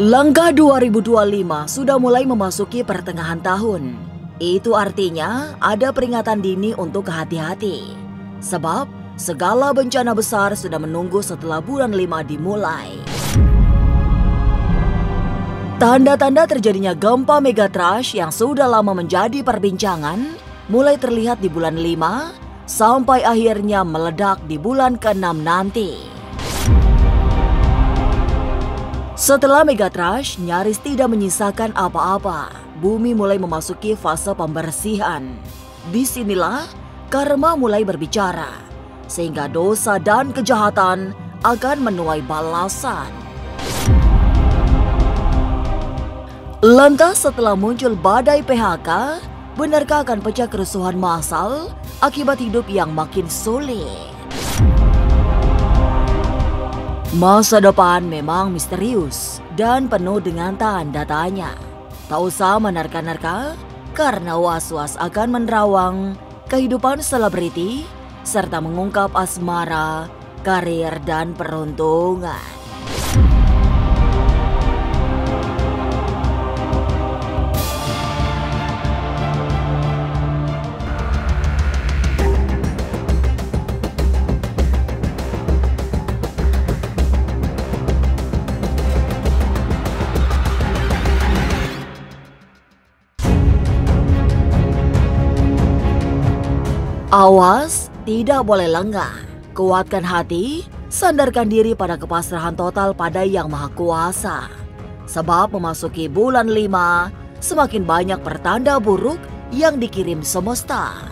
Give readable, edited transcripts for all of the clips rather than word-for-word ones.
Langkah 2025 sudah mulai memasuki pertengahan tahun. Itu artinya ada peringatan dini untuk hati-hati. Sebab segala bencana besar sudah menunggu setelah bulan 5 dimulai. Tanda-tanda terjadinya gempa megatrash yang sudah lama menjadi perbincangan mulai terlihat di bulan 5 sampai akhirnya meledak di bulan ke-6 nanti. Setelah megatrash nyaris tidak menyisakan apa-apa, bumi mulai memasuki fase pembersihan. Disinilah karma mulai berbicara, sehingga dosa dan kejahatan akan menuai balasan. Lantas setelah muncul badai PHK, benarkah akan pecah kerusuhan massal akibat hidup yang makin sulit? Masa depan memang misterius dan penuh dengan tanda tanya. Tak usah menerka-nerka karena was-was akan menerawang kehidupan selebriti serta mengungkap asmara, karir, dan peruntungan. Awas, tidak boleh lengah. Kuatkan hati, sandarkan diri pada kepasrahan total pada Yang Maha Kuasa. Sebab memasuki bulan 5, semakin banyak pertanda buruk yang dikirim semesta.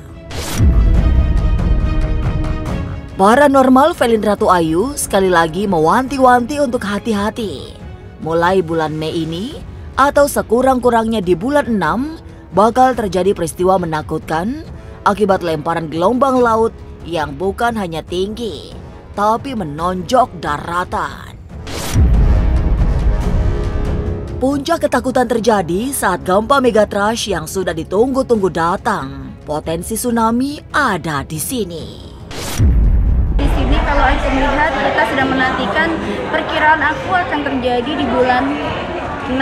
Paranormal Velin Ratu Ayu sekali lagi mewanti-wanti untuk hati-hati. Mulai bulan Mei ini, atau sekurang-kurangnya di bulan 6, bakal terjadi peristiwa menakutkan akibat lemparan gelombang laut yang bukan hanya tinggi, tapi menonjok daratan. Puncak ketakutan terjadi saat gempa megatrash yang sudah ditunggu-tunggu datang. Potensi tsunami ada di sini. Di sini kalau aku melihat kita sudah menantikan perkiraan aku akan terjadi di bulan 6,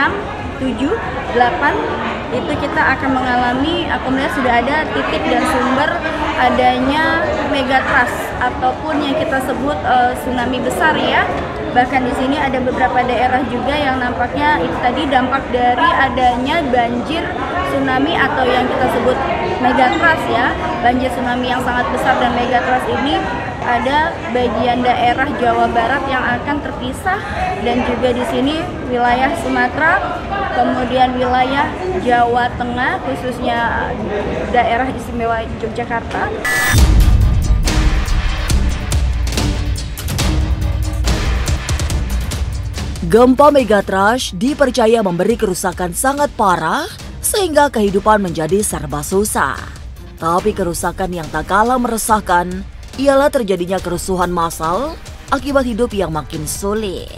7, 8. Itu kita akan mengalami, aku melihat sudah ada titik dan sumber adanya megatrash ataupun yang kita sebut tsunami besar ya. Bahkan di sini ada beberapa daerah juga yang nampaknya itu tadi dampak dari adanya banjir tsunami atau yang kita sebut megatrash ya. Banjir tsunami yang sangat besar dan megatrash ini ada bagian daerah Jawa Barat yang akan terpisah dan juga di sini wilayah Sumatera, kemudian wilayah Jawa Tengah khususnya daerah istimewa Yogyakarta. Gempa megatrash dipercaya memberi kerusakan sangat parah sehingga kehidupan menjadi serba susah. Tapi kerusakan yang tak kalah meresahkan ialah terjadinya kerusuhan massal akibat hidup yang makin sulit.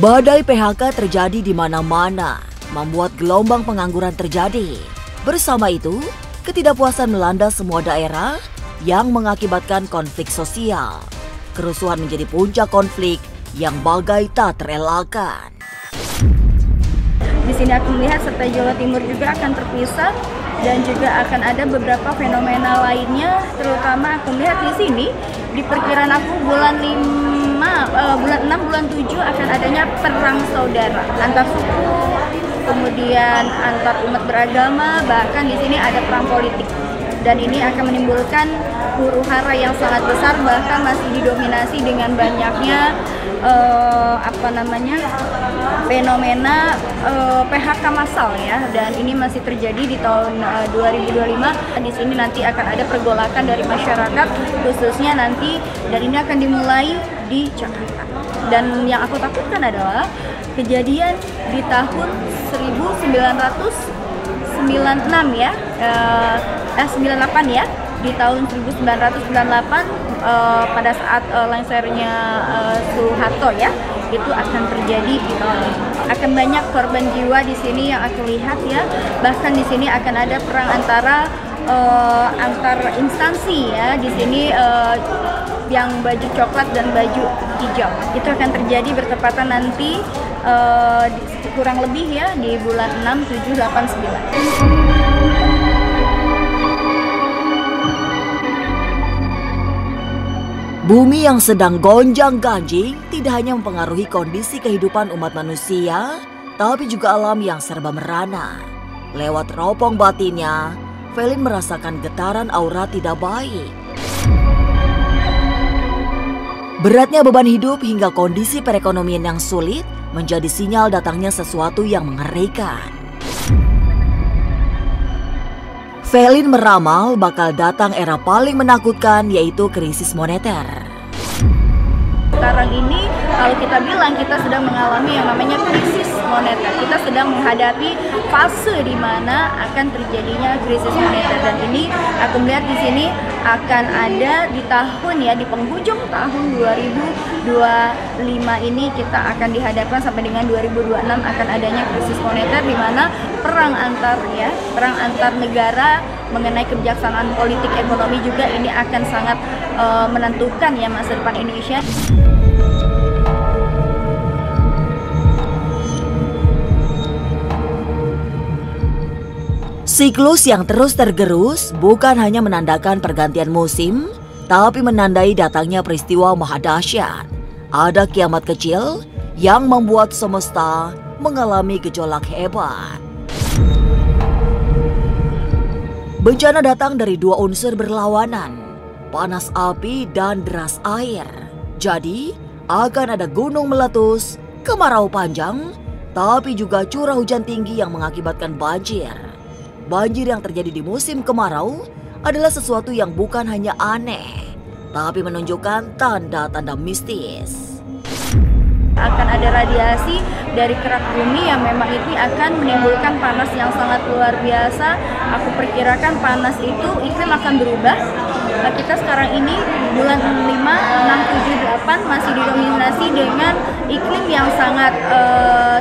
Badai PHK terjadi di mana-mana, membuat gelombang pengangguran terjadi. Bersama itu, ketidakpuasan melanda semua daerah yang mengakibatkan konflik sosial. Kerusuhan menjadi puncak konflik yang bagai tak terelakkan. Di sini aku melihat serta Jawa Timur juga akan terpisah dan juga akan ada beberapa fenomena lainnya, terutama aku melihat di sini di perkiraan aku bulan 5, bulan 6, bulan 7 akan adanya perang saudara antar suku, kemudian antar umat beragama, bahkan di sini ada perang politik. Dan ini akan menimbulkan huru-hara yang sangat besar, bahkan masih didominasi dengan banyaknya fenomena PHK massal ya, dan ini masih terjadi di tahun 2025. Di sini nanti akan ada pergolakan dari masyarakat khususnya nanti, dan ini akan dimulai di Jakarta. Dan yang aku takutkan adalah kejadian di tahun 1996 ya, 98 ya, di tahun 1998 pada saat lengsernya Soeharto ya, itu akan terjadi di tahun ini. Akan banyak korban jiwa di sini yang aku lihat ya. Bahkan di sini akan ada perang antar instansi ya. Di sini yang baju coklat dan baju hijau. Itu akan terjadi bertepatan nanti kurang lebih ya di bulan 6, 7, 8, 9. Bumi yang sedang gonjang-ganjing tidak hanya mempengaruhi kondisi kehidupan umat manusia, tapi juga alam yang serba merana. Lewat teropong batinnya, Felin merasakan getaran aura tidak baik. Beratnya beban hidup hingga kondisi perekonomian yang sulit menjadi sinyal datangnya sesuatu yang mengerikan. Felin meramal bakal datang era paling menakutkan, yaitu krisis moneter. Sekarang ini kalau kita bilang kita sedang mengalami yang namanya krisis moneter. Kita sedang menghadapi fase di mana akan terjadinya krisis moneter, dan ini aku melihat di sini akan ada di tahun ya, di penghujung tahun 2025 ini kita akan dihadapkan sampai dengan 2026 akan adanya krisis moneter, di mana perang antar negara mengenai kebijaksanaan politik ekonomi juga ini akan sangat menentukan ya masa depan Indonesia. Siklus yang terus tergerus bukan hanya menandakan pergantian musim, tapi menandai datangnya peristiwa maha dahsyat. Ada kiamat kecil yang membuat semesta mengalami gejolak hebat. Bencana datang dari dua unsur berlawanan, panas api dan deras air. Jadi, akan ada gunung meletus, kemarau panjang, tapi juga curah hujan tinggi yang mengakibatkan banjir. Banjir yang terjadi di musim kemarau adalah sesuatu yang bukan hanya aneh, tapi menunjukkan tanda-tanda mistis. Akan ada radiasi dari kerak bumi yang memang itu akan menimbulkan panas yang sangat luar biasa. Aku perkirakan panas itu iklim akan berubah. Kita sekarang ini bulan 5, 6, 7, 8 masih didominasi dengan iklim yang sangat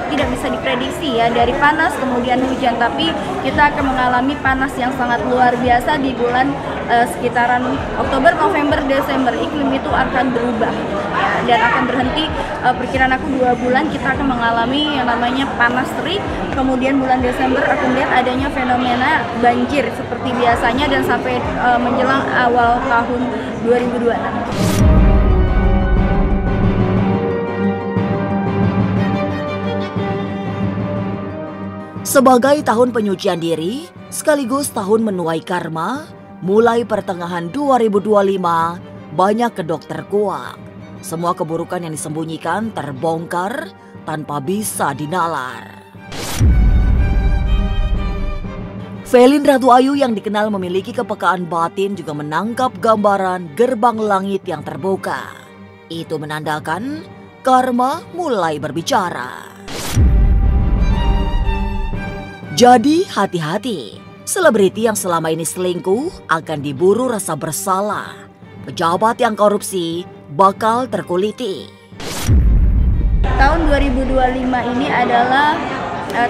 tidak bisa diprediksi ya, dari panas kemudian hujan, tapi kita akan mengalami panas yang sangat luar biasa di bulan sekitaran Oktober, November, Desember. Iklim itu akan berubah ya, dan akan berhenti. Perkiraan aku 2 bulan kita akan mengalami yang namanya panas terik, kemudian bulan Desember aku melihat adanya fenomena banjir seperti biasanya dan sampai menjelang awal tahun 2026. Sebagai tahun penyucian diri, sekaligus tahun menuai karma, mulai pertengahan 2025, banyak kedok terkuak. Semua keburukan yang disembunyikan terbongkar tanpa bisa dinalar. Felin Ratu Ayu yang dikenal memiliki kepekaan batin juga menangkap gambaran gerbang langit yang terbuka. Itu menandakan karma mulai berbicara. Jadi hati-hati, selebriti yang selama ini selingkuh akan diburu rasa bersalah. Pejabat yang korupsi bakal terkuliti. Tahun 2025 ini adalah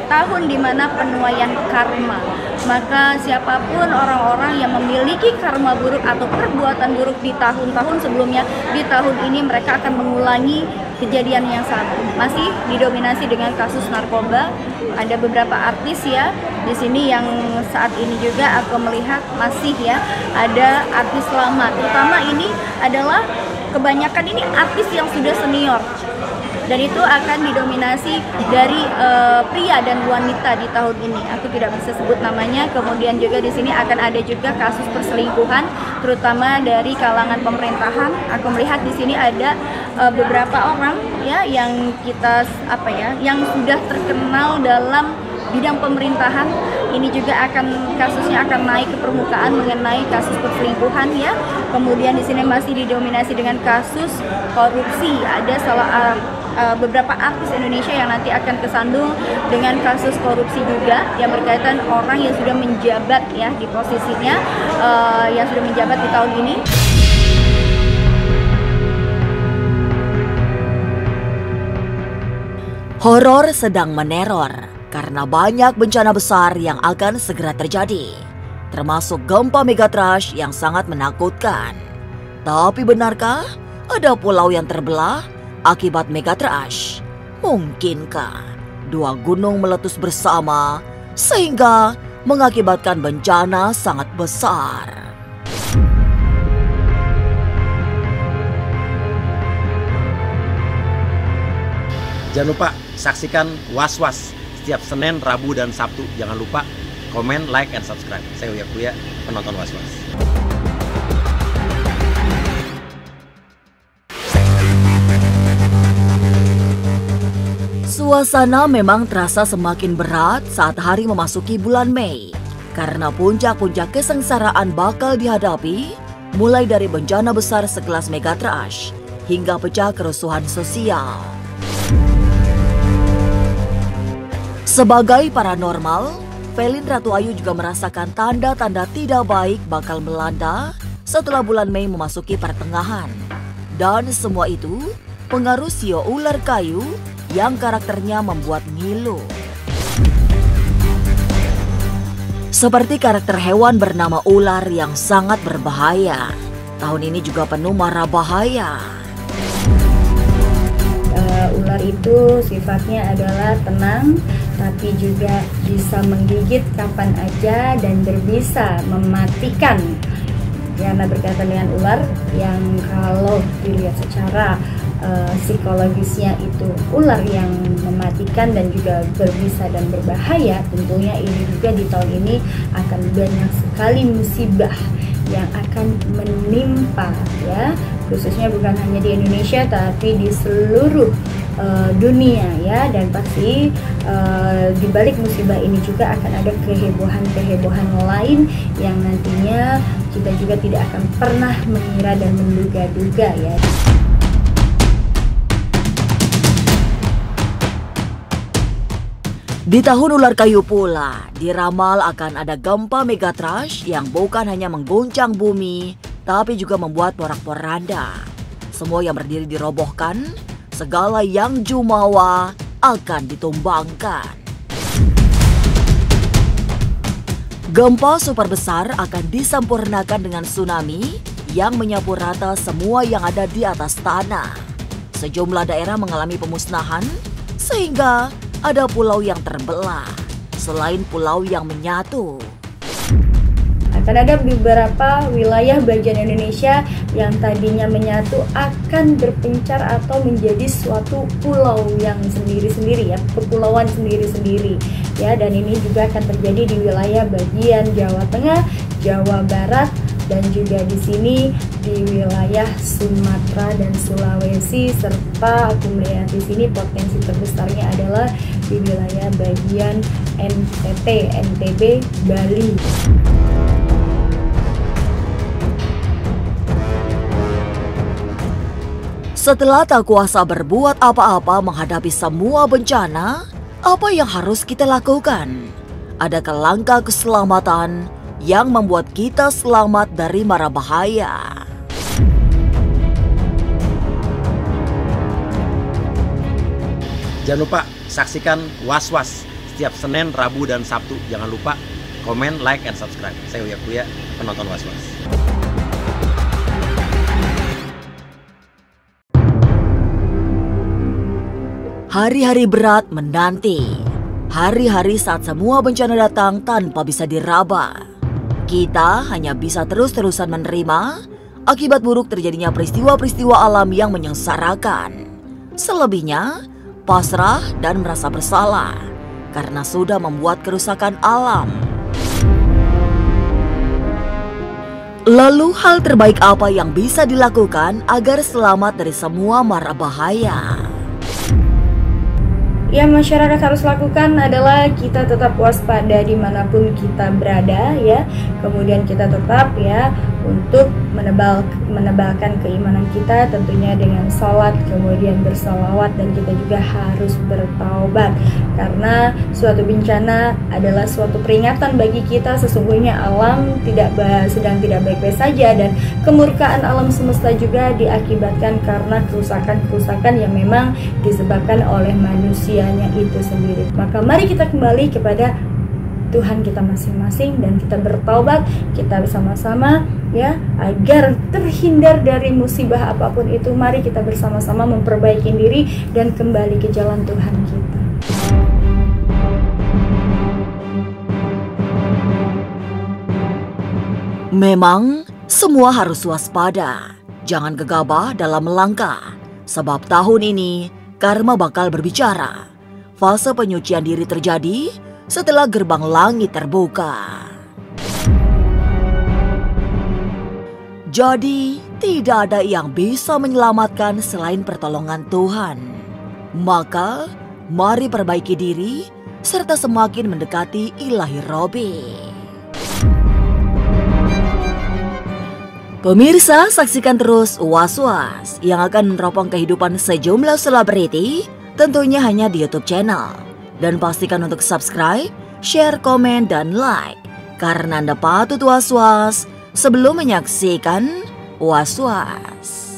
tahun di mana penuaian karma. Maka siapapun orang-orang yang memiliki karma buruk atau perbuatan buruk di tahun-tahun sebelumnya, di tahun ini mereka akan mengulangi kejadian yang sama. Masih didominasi dengan kasus narkoba. Ada beberapa artis ya di sini yang saat ini juga aku melihat masih ya ada artis lama. Terutama ini adalah kebanyakan ini artis yang sudah senior. Dan itu akan didominasi dari pria dan wanita di tahun ini. Aku tidak bisa sebut namanya. Kemudian juga di sini akan ada juga kasus perselingkuhan, terutama dari kalangan pemerintahan. Aku melihat di sini ada beberapa orang ya yang yang sudah terkenal dalam bidang pemerintahan. Ini juga kasusnya akan naik ke permukaan mengenai kasus perselingkuhan ya. Kemudian di sini masih didominasi dengan kasus korupsi. Ada beberapa artis Indonesia yang nanti akan kesandung dengan kasus korupsi juga yang berkaitan orang yang sudah menjabat ya di posisinya yang sudah menjabat di tahun ini. Horor sedang meneror karena banyak bencana besar yang akan segera terjadi, termasuk gempa megatrash yang sangat menakutkan. Tapi benarkah ada pulau yang terbelah akibat megatrash? Mungkinkah dua gunung meletus bersama sehingga mengakibatkan bencana sangat besar? Jangan lupa saksikan Was-Was setiap Senin, Rabu, dan Sabtu. Jangan lupa komen, like, and subscribe. Saya Uya Kuya, penonton Was-Was. Suasana memang terasa semakin berat saat hari memasuki bulan Mei. Karena puncak-puncak kesengsaraan bakal dihadapi, mulai dari bencana besar sekelas megatrash hingga pecah kerusuhan sosial. Sebagai paranormal, Velin Ratu Ayu juga merasakan tanda-tanda tidak baik bakal melanda setelah bulan Mei memasuki pertengahan. Dan semua itu pengaruh sio ular kayu yang karakternya membuat ngilu. Seperti karakter hewan bernama ular yang sangat berbahaya. Tahun ini juga penuh mara bahaya. Ular itu sifatnya adalah tenang, tapi juga bisa menggigit kapan aja dan berbisa mematikan. Karena berkaitan dengan ular yang kalau dilihat secara psikologisnya itu ular yang mematikan dan juga berbisa dan berbahaya, tentunya ini juga di tahun ini akan banyak sekali musibah yang akan menimpa, ya, khususnya bukan hanya di Indonesia tapi di seluruh dunia, ya. Dan pasti di balik musibah ini juga akan ada kehebohan-kehebohan lain yang nantinya kita juga tidak akan pernah mengira dan menduga-duga, ya. Di tahun ular kayu pula, diramal akan ada gempa megatrash yang bukan hanya mengguncang bumi, tapi juga membuat porak-poranda. Semua yang berdiri dirobohkan, segala yang jumawa akan ditumbangkan. Gempa super besar akan disempurnakan dengan tsunami yang menyapu rata semua yang ada di atas tanah. Sejumlah daerah mengalami pemusnahan, sehingga ada pulau yang terbelah, selain pulau yang menyatu. Akan ada beberapa wilayah bagian Indonesia yang tadinya menyatu akan berpencar atau menjadi suatu pulau yang sendiri-sendiri, ya, kepulauan sendiri-sendiri, ya. Dan ini juga akan terjadi di wilayah bagian Jawa Tengah, Jawa Barat, dan juga di sini di wilayah Sumatera dan Sulawesi, serta aku melihat di sini potensi terbesarnya adalah di wilayah bagian NTT, NTB, Bali. Setelah tak kuasa berbuat apa-apa menghadapi semua bencana, apa yang harus kita lakukan? Adakah langkah keselamatan yang membuat kita selamat dari mara bahaya? Jangan lupa saksikan Was-Was setiap Senin, Rabu, dan Sabtu. Jangan lupa komen, like, and subscribe. Saya Uya Kuya, penonton Was-Was. Hari-hari berat menanti. Hari-hari saat semua bencana datang tanpa bisa diraba. Kita hanya bisa terus-terusan menerima akibat buruk terjadinya peristiwa-peristiwa alam yang menyengsarakan. Selebihnya, pasrah dan merasa bersalah karena sudah membuat kerusakan alam. Lalu hal terbaik apa yang bisa dilakukan agar selamat dari semua mara bahaya? Yang masyarakat harus lakukan adalah kita tetap waspada dimanapun kita berada, ya. Kemudian kita tetap, ya, untuk menebalkan keimanan kita tentunya dengan sholat, kemudian bersalawat, dan kita juga harus bertaubat. Karena suatu bencana adalah suatu peringatan bagi kita, sesungguhnya alam sedang tidak baik-baik saja, dan kemurkaan alam semesta juga diakibatkan karena kerusakan-kerusakan yang memang disebabkan oleh manusianya itu sendiri. Maka mari kita kembali kepada Tuhan kita masing-masing dan kita bertaubat, kita bersama-sama ya, agar terhindar dari musibah apapun itu. Mari kita bersama-sama memperbaiki diri dan kembali ke jalan Tuhan kita. Memang semua harus waspada, jangan gegabah dalam melangkah, sebab tahun ini karma bakal berbicara. Fase penyucian diri terjadi setelah gerbang langit terbuka. Jadi, tidak ada yang bisa menyelamatkan selain pertolongan Tuhan. Maka, mari perbaiki diri serta semakin mendekati ilahi Robi. Pemirsa, saksikan terus Was-Was yang akan meneropong kehidupan sejumlah selebriti, tentunya hanya di YouTube channel. Dan pastikan untuk subscribe, share, komen, dan like, karena Anda patut was-was sebelum menyaksikan Was-Was.